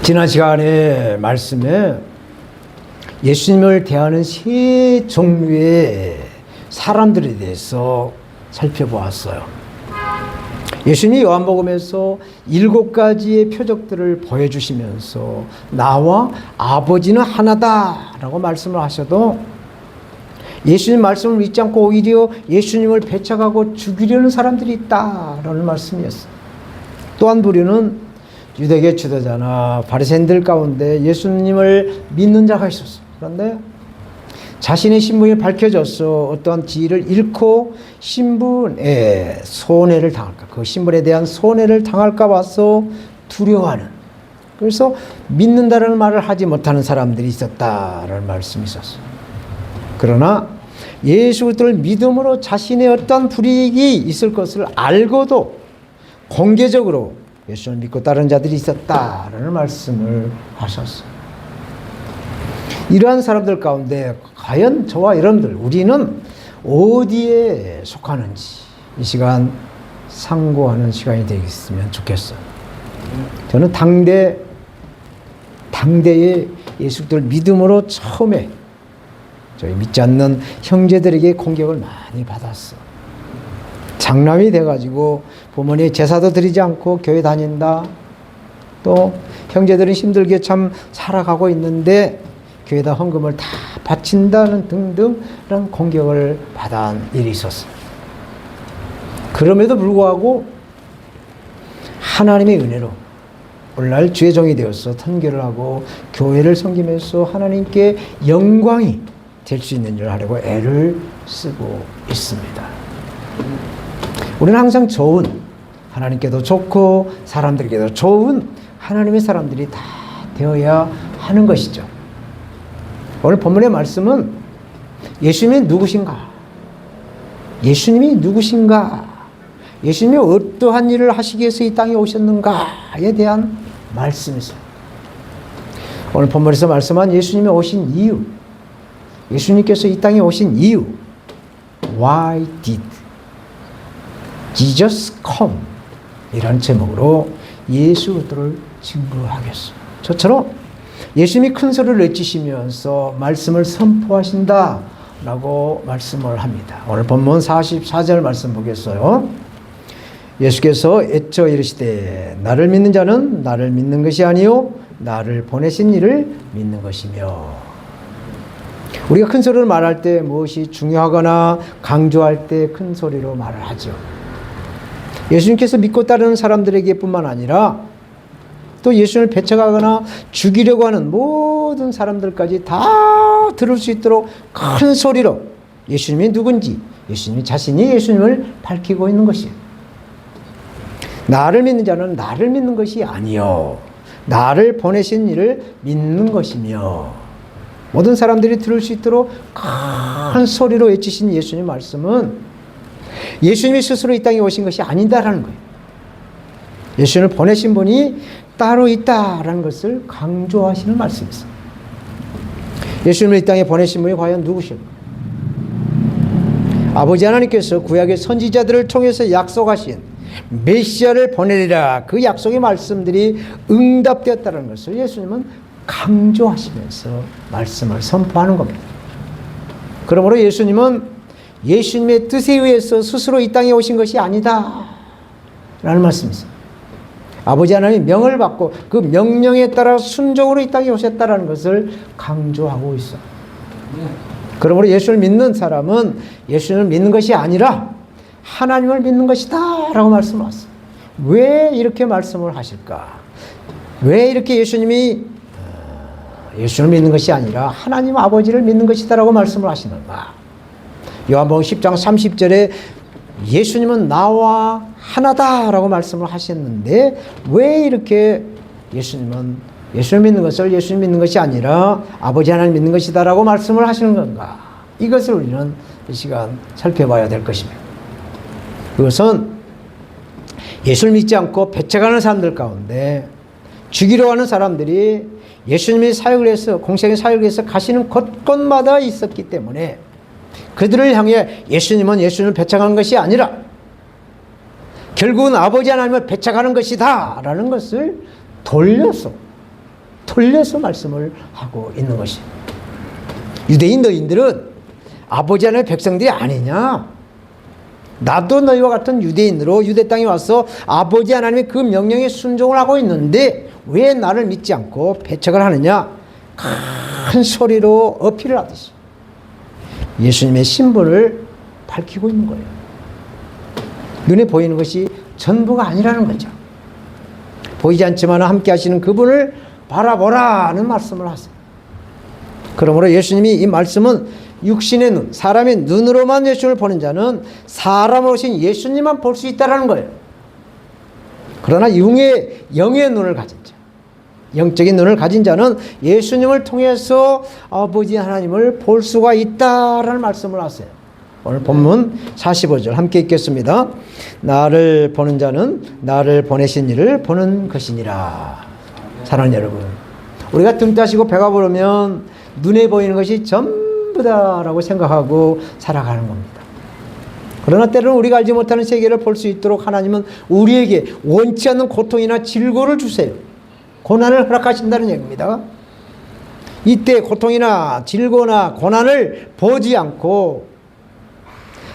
지난 시간에 말씀에 예수님을 대하는 세 종류의 사람들에 대해서 살펴보았어요. 예수님이 요한복음에서 7가지의 표적들을 보여주시면서 나와 아버지는 하나다라고 말씀을 하셔도 예수님 말씀을 믿지 않고 오히려 예수님을 배척하고 죽이려는 사람들이 있다라는 말씀이었어요. 또 한 부류는 유대계 지도자나 바리새인들 가운데 예수님을 믿는 자가 있었어요. 그런데 자신의 신분이 밝혀져서 어떠한 지위를 잃고 신분에 손해를 당할까, 그 신분에 대한 손해를 당할까 봐서 두려워하는, 그래서 믿는다라는 말을 하지 못하는 사람들이 있었다라는 말씀이 있었어요. 그러나 예수 그리스도를 믿음으로 자신의 어떤 불이익이 있을 것을 알고도 공개적으로 예수를 믿고 따르는 자들이 있었다라는 말씀을 하셨어요. 이러한 사람들 가운데 과연 저와 여러분들, 우리는 어디에 속하는지 이 시간 상고하는 시간이 되겠으면 좋겠어요. 저는 당대에 예수 그리스도를 믿음으로 처음에 저희 믿지 않는 형제들에게 공격을 많이 받았어. 장남이 돼가지고 부모님 제사도 드리지 않고 교회 다닌다. 또 형제들은 힘들게 참 살아가고 있는데 교회에다 헌금을 다 바친다는 등등 이런 공격을 받은 일이 있었어요. 그럼에도 불구하고 하나님의 은혜로 오늘날 주의 종이 되어서 선교를 하고 교회를 섬기면서 하나님께 영광이 될 수 있는 일을 하려고 애를 쓰고 있습니다. 우리는 항상 좋은, 하나님께도 좋고 사람들에게도 좋은 하나님의 사람들이 다 되어야 하는 것이죠. 오늘 본문의 말씀은 예수님이 누구신가? 예수님이 누구신가? 예수님이 어떠한 일을 하시기 위해서 이 땅에 오셨는가에 대한 말씀이세요. 오늘 본문에서 말씀한 예수님이 오신 이유, 예수님께서 이 땅에 오신 이유, Why did Jesus come? 이라는 제목으로 예수 그리스도를 증거하겠어요. 저처럼 예수님이 큰 소리를 외치시면서 말씀을 선포하신다 라고 말씀을 합니다. 오늘 본문 44절 말씀 보겠어요. 예수께서 애써 이르시되 나를 믿는 자는 나를 믿는 것이 아니요 나를 보내신 이를 믿는 것이며. 우리가 큰 소리로 말할 때 무엇이 중요하거나 강조할 때 큰 소리로 말을 하죠. 예수님께서 믿고 따르는 사람들에게 뿐만 아니라 또 예수님을 배척하거나 죽이려고 하는 모든 사람들까지 다 들을 수 있도록 큰 소리로 예수님이 누군지, 예수님이 자신이 예수님을 밝히고 있는 것이에요. 나를 믿는 자는 나를 믿는 것이 아니요 나를 보내신 이를 믿는 것이며. 모든 사람들이 들을 수 있도록 큰 소리로 외치신 예수님 말씀은 예수님이 스스로 이 땅에 오신 것이 아니다라는 거예요. 예수님을 보내신 분이 따로 있다라는 것을 강조하시는 말씀이었어요. 예수님을 이 땅에 보내신 분이 과연 누구실까? 아버지 하나님께서 구약의 선지자들을 통해서 약속하신 메시아를 보내리라, 그 약속의 말씀들이 응답되었다는 것을 예수님은 강조하시면서 말씀을 선포하는 겁니다. 그러므로 예수님은 예수님의 뜻에 의해서 스스로 이 땅에 오신 것이 아니다 라는 말씀이세요. 아버지 하나님의 명을 받고 그 명령에 따라 순종으로 이 땅에 오셨다는 것을 강조하고 있어요. 그러므로 예수를 믿는 사람은 예수님을 믿는 것이 아니라 하나님을 믿는 것이다 라고 말씀을 하셨어요. 왜 이렇게 말씀을 하실까? 왜 이렇게 예수님이 예수를 믿는 것이 아니라 하나님 아버지를 믿는 것이다 라고 말씀을 하시는가? 요한복음 10장 30절에 예수님은 나와 하나다 라고 말씀을 하셨는데 왜 이렇게 예수님은 예수를 믿는 것을 예수님 믿는 것이 아니라 아버지 하나님 믿는 것이다 라고 말씀을 하시는 건가? 이것을 우리는 이 시간 살펴봐야 될 것입니다. 그것은 예수를 믿지 않고 배척하는 사람들 가운데 죽이려 하는 사람들이 예수님이 사역을 해서 공생의 사역을 해서 가시는 곳곳마다 있었기 때문에 그들을 향해 예수님은 예수님을 배척하는 것이 아니라 결국은 아버지 하나님을 배척하는 것이다 라는 것을 돌려서 돌려서 말씀을 하고 있는 것이. 유대인 너희들은 아버지 하나님의 백성들이 아니냐? 나도 너희와 같은 유대인으로 유대 땅에 와서 아버지 하나님의 그 명령에 순종을 하고 있는데 왜 나를 믿지 않고 배척을 하느냐? 큰 소리로 어필을 하듯이 예수님의 신분을 밝히고 있는 거예요. 눈에 보이는 것이 전부가 아니라는 거죠. 보이지 않지만 함께 하시는 그분을 바라보라는 말씀을 하세요. 그러므로 예수님이 이 말씀은 육신의 눈, 사람의 눈으로만 예수님을 보는 자는 사람으로 오신 예수님만 볼 수 있다는 거예요. 그러나 영의 눈을 가진 자, 영적인 눈을 가진 자는 예수님을 통해서 아버지 하나님을 볼 수가 있다라는 말씀을 하세요. 오늘 본문 45절 함께 읽겠습니다. 나를 보는 자는 나를 보내신 이를 보는 것이니라. 사랑하는 여러분, 우리가 등 따시고 배가 부르면 눈에 보이는 것이 전부다라고 생각하고 살아가는 겁니다. 그러나 때로는 우리가 알지 못하는 세계를 볼 수 있도록 하나님은 우리에게 원치 않는 고통이나 질고를 주세요. 고난을 허락하신다는 얘기입니다. 이때 고통이나 질고나 고난을 보지 않고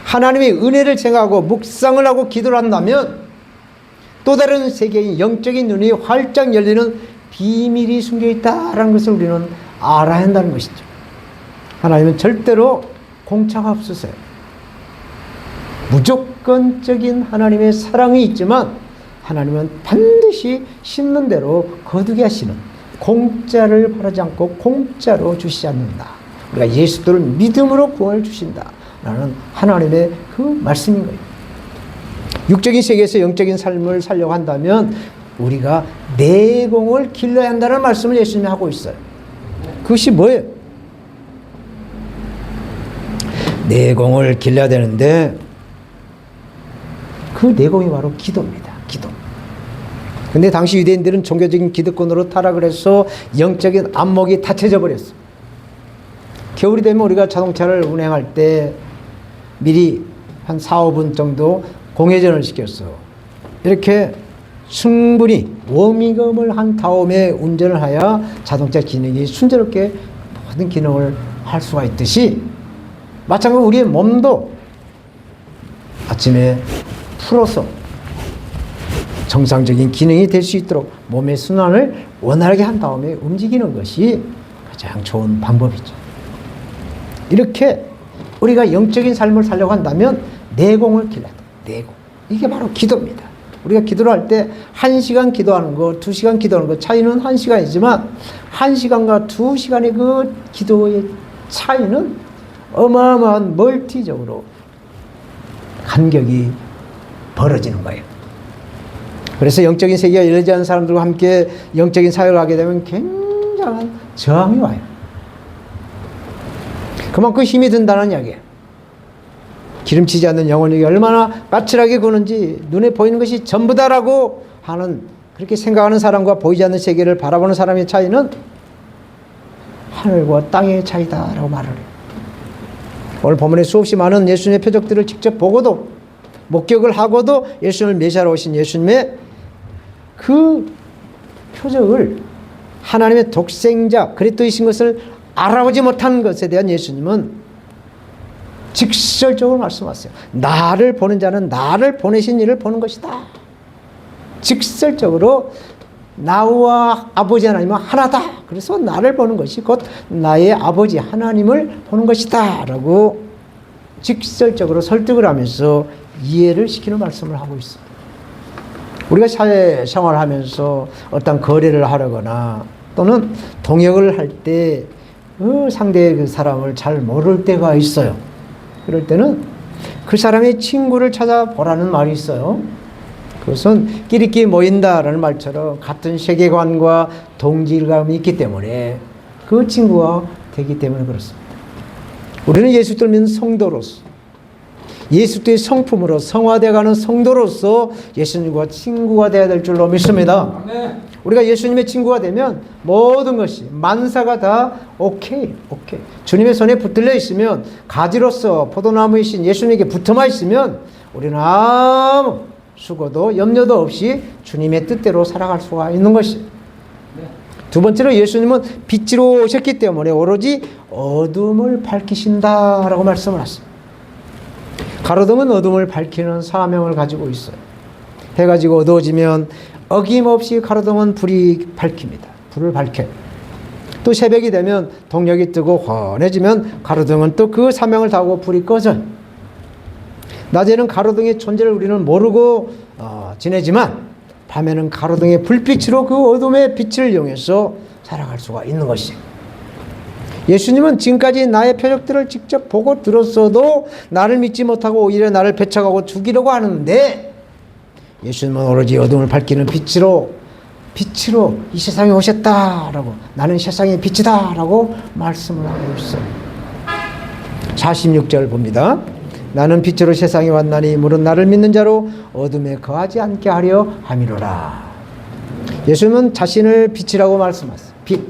하나님의 은혜를 생각하고 묵상을 하고 기도를 한다면 또 다른 세계의 영적인 눈이 활짝 열리는 비밀이 숨겨있다라는 것을 우리는 알아야 한다는 것이죠. 하나님은 절대로 공차가 없으세요. 무조건적인 하나님의 사랑이 있지만 하나님은 반드시 심는 대로 거두게 하시는, 공짜를 바라지 않고 공짜로 주시지 않는다. 우리가 예수를 믿음으로 구원을 주신다 라는 하나님의 그 말씀인 거예요. 육적인 세계에서 영적인 삶을 살려고 한다면 우리가 내공을 길러야 한다는 말씀을 예수님이 하고 있어요. 그것이 뭐예요? 내공을 길러야 되는데 그 내공이 바로 기도입니다. 기도. 근데 당시 유대인들은 종교적인 기득권으로 타락을 해서 영적인 안목이 닫혀져 버렸어요. 겨울이 되면 우리가 자동차를 운행할 때 미리 한 4, 5분 정도 공회전을 시켰어. 이렇게 충분히 워밍업을 한 다음에 운전을 해야 자동차 기능이 순조롭게 모든 기능을 할 수가 있듯이 마찬가지로 우리의 몸도 아침에 풀어서 정상적인 기능이 될 수 있도록 몸의 순환을 원활하게 한 다음에 움직이는 것이 가장 좋은 방법이죠. 이렇게 우리가 영적인 삶을 살려고 한다면 내공을 길러야 돼요. 내공. 이게 바로 기도입니다. 우리가 기도를 할 때 1시간 기도하는 거, 2시간 기도하는 거 차이는 1시간이지만 1시간과 2시간의 그 기도의 차이는 어마어마한 멀티적으로 간격이 벌어지는 거예요. 그래서 영적인 세계가 열리지 않은 사람들과 함께 영적인 사역을 하게 되면 굉장한 저항이 와요. 그만큼 힘이 든다는 이야기예요. 기름치지 않는 영혼이 얼마나 까칠하게 구는지 눈에 보이는 것이 전부다라고 하는, 그렇게 생각하는 사람과 보이지 않는 세계를 바라보는 사람의 차이는 하늘과 땅의 차이다라고 말을 해요. 오늘 본문에 수없이 많은 예수님의 표적들을 직접 보고도 목격을 하고도 예수님을 메시아로 오신 예수님의 그 표적을 하나님의 독생자 그리스도이신 것을 알아보지 못한 것에 대한 예수님은 직설적으로 말씀하세요. 나를 보는 자는 나를 보내신 이를 보는 것이다. 직설적으로 나와 아버지 하나님은 하나다. 그래서 나를 보는 것이 곧 나의 아버지 하나님을 보는 것이다 라고 직설적으로 설득을 하면서 이해를 시키는 말씀을 하고 있어요. 우리가 사회생활을 하면서 어떤 거래를 하려거나 또는 동역을 할 때 상대의 그 사람을 잘 모를 때가 있어요. 그럴 때는 그 사람의 친구를 찾아보라는 말이 있어요. 그것은 끼리끼리 모인다라는 말처럼 같은 세계관과 동질감이 있기 때문에 그 친구가 되기 때문에 그렇습니다. 우리는 예수를 믿는 성도로서, 예수의 성품으로 성화되어가는 성도로서 예수님과 친구가 되어야 될 줄로 믿습니다. 우리가 예수님의 친구가 되면 모든 것이 만사가 다 오케이. 주님의 손에 붙들려 있으면, 가지로서 포도나무이신 예수님에게 붙어만 있으면 우리는 아무 수고도 염려도 없이 주님의 뜻대로 살아갈 수가 있는 것이. 두 번째로 예수님은 빛으로 오셨기 때문에 오로지 어둠을 밝히신다라고 말씀을 하십니다. 가로등은 어둠을 밝히는 사명을 가지고 있어요. 해가 지고 어두워지면 어김없이 가로등은 불이 밝힙니다. 불을 밝혀요. 또 새벽이 되면 동력이 뜨고 환해지면 가로등은 또 그 사명을 다하고 불이 꺼져요. 낮에는 가로등의 존재를 우리는 모르고 지내지만 밤에는 가로등의 불빛으로 그 어둠의 빛을 이용해서 살아갈 수가 있는 것이에요. 예수님은 지금까지 나의 표적들을 직접 보고 들었어도 나를 믿지 못하고 오히려 나를 배척하고 죽이려고 하는데, 예수님은 오로지 어둠을 밝히는 빛으로 이 세상에 오셨다라고, 나는 세상의 빛이다라고 말씀을 하고 있어요. 46절 봅니다. 나는 빛으로 세상에 왔나니 물은 나를 믿는 자로 어둠에 거하지 않게 하려 함이로라. 예수님은 자신을 빛이라고 말씀하셨어요. 빛.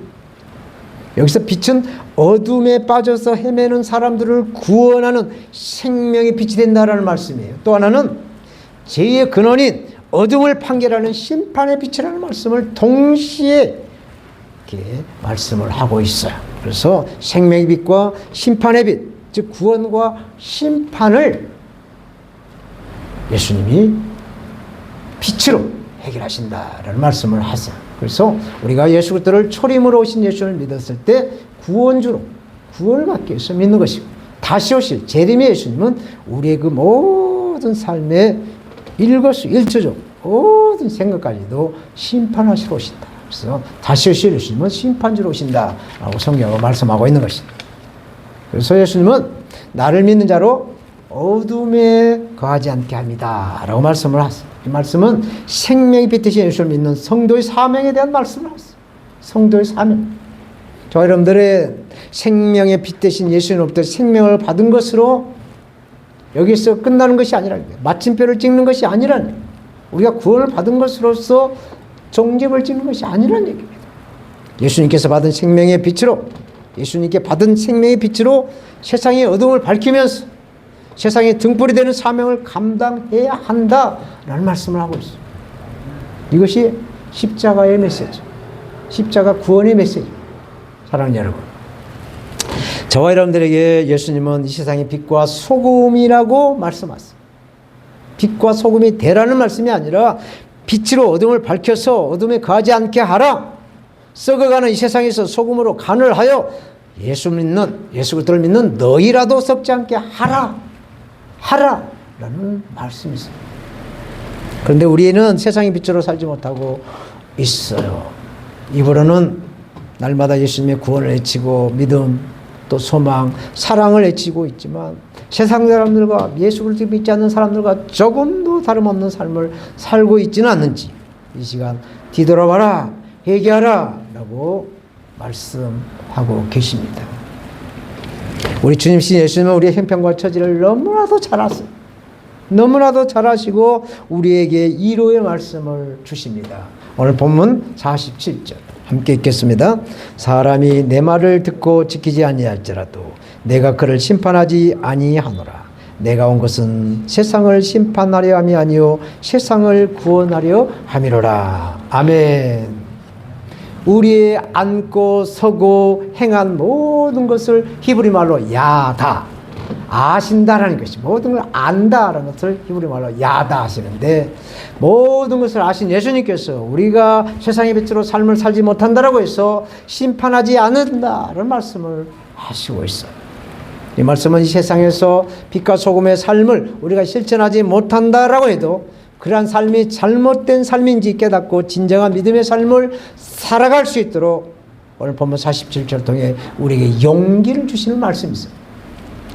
여기서 빛은 어둠에 빠져서 헤매는 사람들을 구원하는 생명의 빛이 된다라는 말씀이에요. 또 하나는 죄의 근원인 어둠을 판결하는 심판의 빛이라는 말씀을 동시에 이렇게 말씀을 하고 있어요. 그래서 생명의 빛과 심판의 빛, 즉 구원과 심판을 예수님이 빛으로 해결하신다라는 말씀을 하세요. 그래서 우리가 예수 그리스도를 초림으로 오신 예수를 믿었을 때 구원주로 구원을 받기 위해서 믿는 것이고, 다시 오실 재림의 예수님은 우리의 그 모든 삶의 일거수일투족 모든 생각까지도 심판하시러 오신다. 그래서 다시 오실 예수님은 심판주로 오신다라고 성경으로 말씀하고 있는 것입니다. 그래서 예수님은 나를 믿는 자로 어둠에 거하지 않게 합니다 라고 말씀을 하세요. 이 말씀은 생명이 빛이신 예수를 믿는 성도의 사명에 대한 말씀을 하세요. 성도의 사명. 저 여러분들의 생명의 빛 대신 예수님으로부터 생명을 받은 것으로 여기서 끝나는 것이 아니라는 거예요. 마침표를 찍는 것이 아니라는 거예요. 우리가 구원을 받은 것으로서 종집을 찍는 것이 아니라는 얘기입니다. 예수님께서 받은 생명의 빛으로, 예수님께 받은 생명의 빛으로 세상의 어둠을 밝히면서 세상의 등불이 되는 사명을 감당해야 한다라는 말씀을 하고 있어요. 이것이 십자가의 메시지, 십자가 구원의 메시지. 사랑하는 여러분, 저와 여러분들에게 예수님은 이 세상의 빛과 소금이라고 말씀하세요. 빛과 소금이 되라는 말씀이 아니라 빛으로 어둠을 밝혀서 어둠에 거하지 않게 하라. 썩어가는 이 세상에서 소금으로 간을 하여 예수 그리스도를 믿는 너희라도 썩지 않게 하라라는 말씀이 있어요. 그런데 우리는 세상의 빛으로 살지 못하고 있어요. 입으로는 날마다 예수님의 구원을 외치고 믿음, 또 소망, 사랑을 외치고 있지만 세상 사람들과 예수 그리스도 믿지 않는 사람들과 조금도 다름없는 삶을 살고 있지는 않는지 이 시간 뒤돌아봐라, 회개하라 라고 말씀하고 계십니다. 우리 주님신 예수님은 우리의 형편과 처지를 너무나도 잘 아세요. 너무나도 잘 아시고 우리에게 위로의 말씀을 주십니다. 오늘 본문 47절 함께 읽겠습니다. 사람이 내 말을 듣고 지키지 아니할지라도 내가 그를 심판하지 아니하노라. 내가 온 것은 세상을 심판하려 함이 아니요 세상을 구원하려 함이로라. 아멘. 우리의 앉고 서고 행한 모든 것을 히브리 말로 야다, 아신다라는 것이, 모든 걸 안다라는 것을 히브리 말로 야다 하시는데, 모든 것을 아신 예수님께서 우리가 세상의 빛으로 삶을 살지 못한다라고 해서 심판하지 않는다라는 말씀을 하시고 있어요. 이 말씀은 이 세상에서 빛과 소금의 삶을 우리가 실천하지 못한다라고 해도 그러한 삶이 잘못된 삶인지 깨닫고 진정한 믿음의 삶을 살아갈 수 있도록 오늘 본문 47절을 통해 우리에게 용기를 주시는 말씀이 있어요.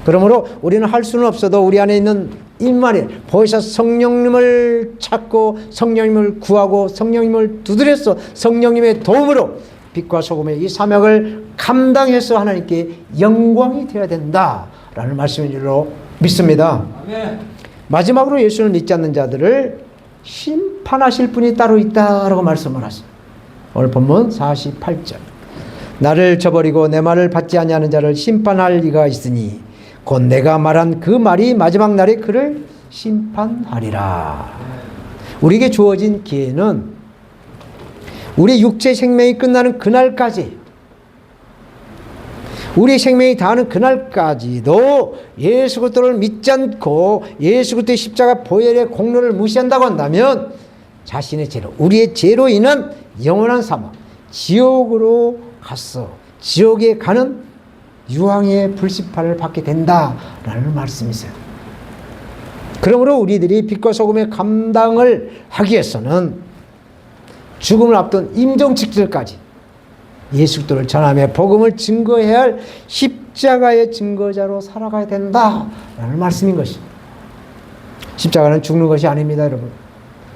그러므로 우리는 할 수는 없어도 우리 안에 있는 임마누엘 보혜사 성령님을 찾고 성령님을 구하고 성령님을 두드려서 성령님의 도움으로 빛과 소금의 이 사명을 감당해서 하나님께 영광이 되어야 된다라는 말씀인 줄로 믿습니다. 아멘. 마지막으로 예수를 믿지 않는 자들을 심판하실 분이 따로 있다라고 말씀을 하세요. 오늘 본문 48절. 나를 저버리고 내 말을 받지 아니하는 자를 심판할 이가 있으니 곧 내가 말한 그 말이 마지막 날에 그를 심판하리라. 우리에게 주어진 기회는 우리 육체 생명이 끝나는 그날까지, 우리 생명이 다하는 그날까지도 예수 그리스도를 믿지 않고 예수 그리스도의 십자가 보혈의 공로를 무시한다고 한다면 자신의 죄로, 우리의 죄로 인한 영원한 사망, 지옥으로 갔어 지옥에 가는 유황의 불시판을 받게 된다라는 말씀이세요. 그러므로 우리들이 빛과 소금의 감당을 하기 위해서는 죽음을 앞둔 임종 직전까지 예수 그리스도를 전하며 복음을 증거해야 할 십자가의 증거자로 살아가야 된다라는 말씀인 것입니다. 십자가는 죽는 것이 아닙니다, 여러분.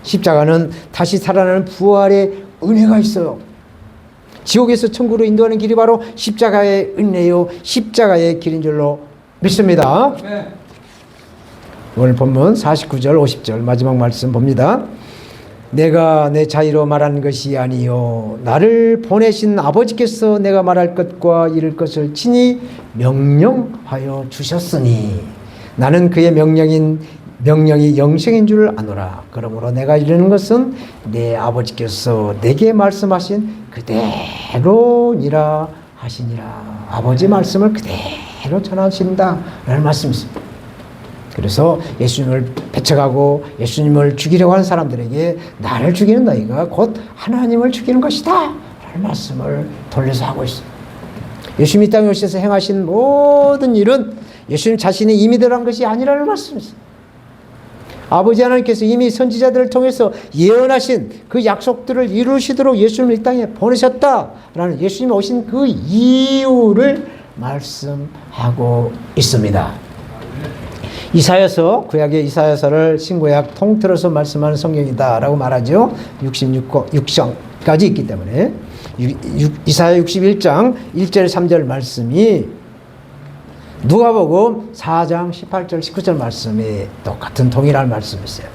십자가는 다시 살아나는 부활의 은혜가 있어요. 지옥에서 천국으로 인도하는 길이 바로 십자가의 은혜요, 십자가의 길인 줄로 믿습니다. 네. 오늘 본문 49절 50절 마지막 말씀 봅니다. 내가 내 자의로 말한 것이 아니요 나를 보내신 아버지께서 내가 말할 것과 이룰 것을 친히 명령하여 주셨으니 나는 그의 명령이 영생인 줄 아노라. 그러므로 내가 이르는 것은 내 아버지께서 내게 말씀하신 그대로니라 하시니라. 아버지 말씀을 그대로 전하신다라는 말씀이십니다. 그래서 예수님을 배척하고 예수님을 죽이려고 하는 사람들에게 나를 죽이는 너희가 곧 하나님을 죽이는 것이다 라는 말씀을 돌려서 하고 있습니다. 예수님이 이 땅에 오셔서 행하신 모든 일은 예수님 자신이 이미 들어간 것이 아니라는 말씀이십니다. 아버지 하나님께서 이미 선지자들을 통해서 예언하신 그 약속들을 이루시도록 예수님을 이 땅에 보내셨다라는 예수님이 오신 그 이유를 말씀하고 있습니다. 이사야서, 구약의 이사야서를 신구약 통틀어서 말씀하는 성경이다라고 말하죠. 66장까지 있기 때문에 이사야 61장 1절 3절 말씀이 누가복음 4장 18절 19절 말씀이 똑같은 동일한 말씀이세요.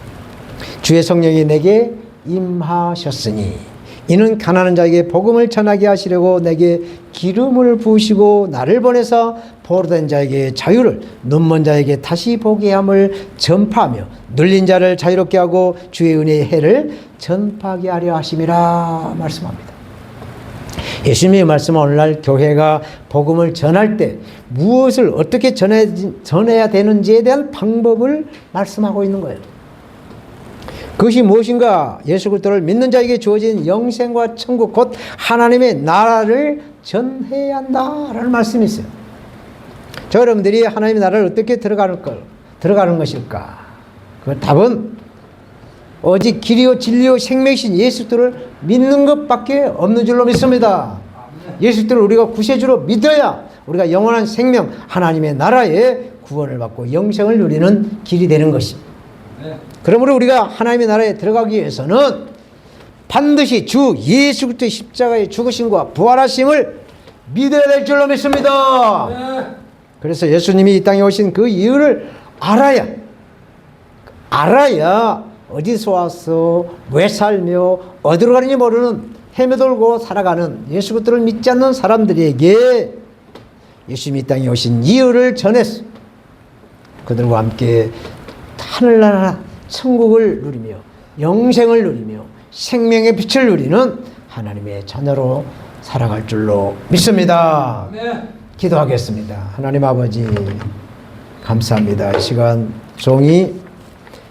주의 성령이 내게 임하셨으니 이는 가난한 자에게 복음을 전하게 하시려고 내게 기름을 부으시고 나를 보내서 포로된 자에게 자유를, 눈먼 자에게 다시 보게 함을 전파하며 눌린 자를 자유롭게 하고 주의 은혜의 해를 전파하게 하려 하심이라 말씀합니다. 예수님의 말씀은 오늘날 교회가 복음을 전할 때 무엇을 어떻게 전해야 되는지에 대한 방법을 말씀하고 있는 거예요. 그것이 무엇인가? 예수 그리스도를 믿는 자에게 주어진 영생과 천국 곧 하나님의 나라를 전해야 한다라는 말씀이 있어요. 저 여러분들이 하나님의 나라를 어떻게 들어가는 것일까? 그 답은 오직 길이요 진리요 생명이신 예수 그리스도를 믿는 것밖에 없는 줄로 믿습니다. 예수 그리스도를 우리가 구세주로 믿어야 우리가 영원한 생명, 하나님의 나라의 구원을 받고 영생을 누리는 길이 되는 것입니다. 그러므로 우리가 하나님의 나라에 들어가기 위해서는 반드시 주 예수 그리스도의 십자가의 죽으심과 부활하심을 믿어야 될 줄로 믿습니다. 그래서 예수님이 이 땅에 오신 그 이유를 알아야 어디서 와서 왜 살며 어디로 가는지 모르는 헤매돌고 살아가는 예수 그리스도를 믿지 않는 사람들에게 예수님이 이 땅에 오신 이유를 전해서 그들과 함께 하늘나라 천국을 누리며 영생을 누리며 생명의 빛을 누리는 하나님의 자녀로 살아갈 줄로 믿습니다. 네. 기도하겠습니다. 하나님 아버지 감사합니다. 이 시간 종이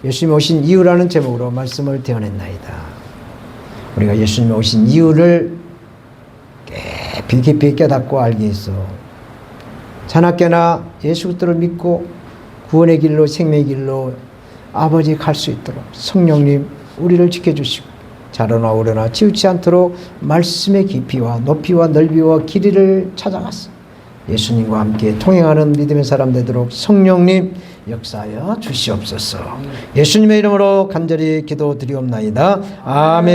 예수님 오신 이유라는 제목으로 말씀을 대언했나이다. 우리가 예수님 오신 이유를 깊이 깨닫고 알기 위해서 자나깨나 예수 그리스도를 믿고 구원의 길로 생명의 길로 아버지 갈 수 있도록 성령님 우리를 지켜주시고 자로나 오려나 치우치 않도록 말씀의 깊이와 높이와 넓이와 길이를 찾아가서 예수님과 함께 통행하는 믿음의 사람 되도록 성령님 역사하여 주시옵소서. 예수님의 이름으로 간절히 기도드리옵나이다. 아멘.